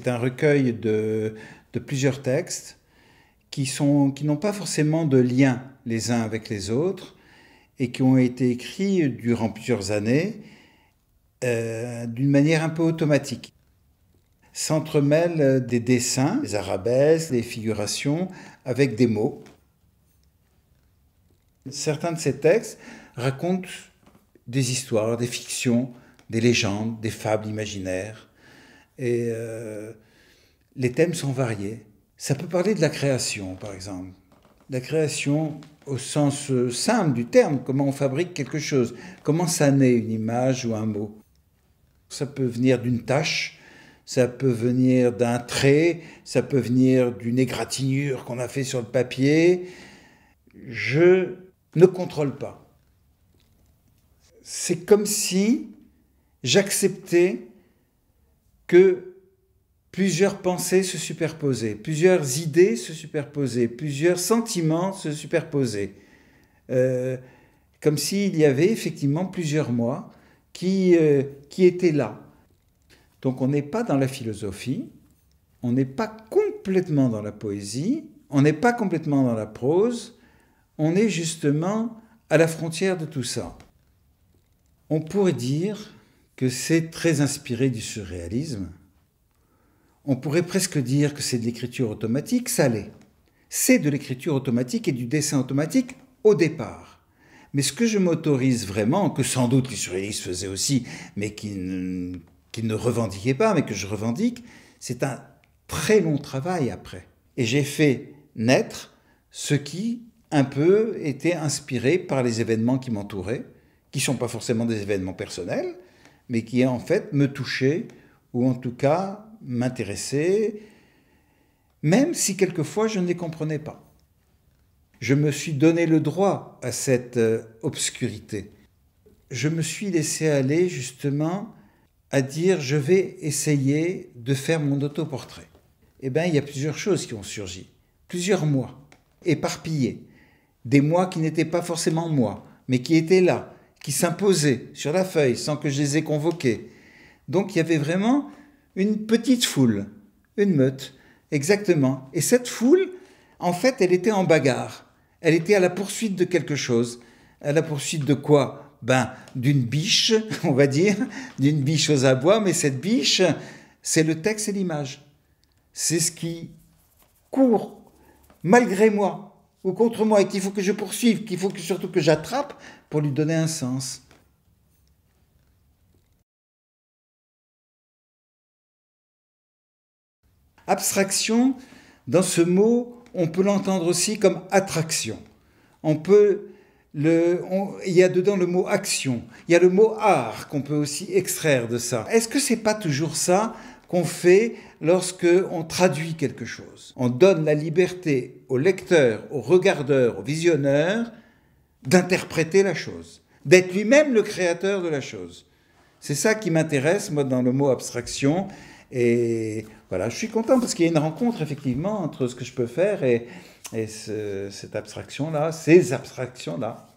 C'est un recueil de plusieurs textes qui n'ont pas forcément de lien les uns avec les autres et qui ont été écrits durant plusieurs années d'une manière un peu automatique. S'entremêlent des dessins, des arabesques, des figurations avec des mots. Certains de ces textes racontent des histoires, des fictions, des légendes, des fables imaginaires. Et les thèmes sont variés. Ça peut parler de la création, par exemple. La création au sens simple du terme, comment on fabrique quelque chose, comment ça naît une image ou un mot. Ça peut venir d'une tâche, ça peut venir d'un trait, ça peut venir d'une égratignure qu'on a fait sur le papier. Je ne contrôle pas. C'est comme si j'acceptais que plusieurs pensées se superposaient, plusieurs idées se superposaient, plusieurs sentiments se superposaient. Comme s'il y avait effectivement plusieurs moi qui étaient là. Donc on n'est pas dans la philosophie, on n'est pas complètement dans la poésie, on n'est pas complètement dans la prose, on est justement à la frontière de tout ça. On pourrait dire que c'est très inspiré du surréalisme. On pourrait presque dire que c'est de l'écriture automatique, ça l'est. C'est de l'écriture automatique et du dessin automatique au départ. Mais ce que je m'autorise vraiment, que sans doute les surréalistes faisaient aussi, mais qu'ils ne revendiquaient pas, mais que je revendique, c'est un très long travail après. Et j'ai fait naître ce qui, un peu, était inspiré par les événements qui m'entouraient, qui ne sont pas forcément des événements personnels, mais qui en fait me touchaient, ou en tout cas m'intéressaient, même si quelquefois je ne les comprenais pas. Je me suis donné le droit à cette obscurité. Je me suis laissé aller justement à dire je vais essayer de faire mon autoportrait. Eh bien, il y a plusieurs choses qui ont surgi, plusieurs mois, éparpillés, des mois qui n'étaient pas forcément moi, mais qui étaient là, qui s'imposaient sur la feuille sans que je les ai convoqués. Donc il y avait vraiment une petite foule, une meute, exactement. Et cette foule, en fait, elle était en bagarre. Elle était à la poursuite de quelque chose. À la poursuite de quoi? D'une biche, on va dire, d'une biche aux abois, mais cette biche, c'est le texte et l'image. C'est ce qui court malgré moi ou contre moi et qu'il faut que je poursuive, qu'il faut surtout que j'attrape pour lui donner un sens. Abstraction, dans ce mot, on peut l'entendre aussi comme attraction. Il y a dedans le mot action, il y a le mot art qu'on peut aussi extraire de ça. Est-ce que c'est pas toujours ça qu'on fait lorsque on traduit quelque chose? On donne la liberté au lecteur, au regardeur, au visionneur d'interpréter la chose, d'être lui-même le créateur de la chose. C'est ça qui m'intéresse, moi, dans le mot abstraction. Et voilà, je suis content parce qu'il y a une rencontre, effectivement, entre ce que je peux faire et cette abstraction-là, ces abstractions-là.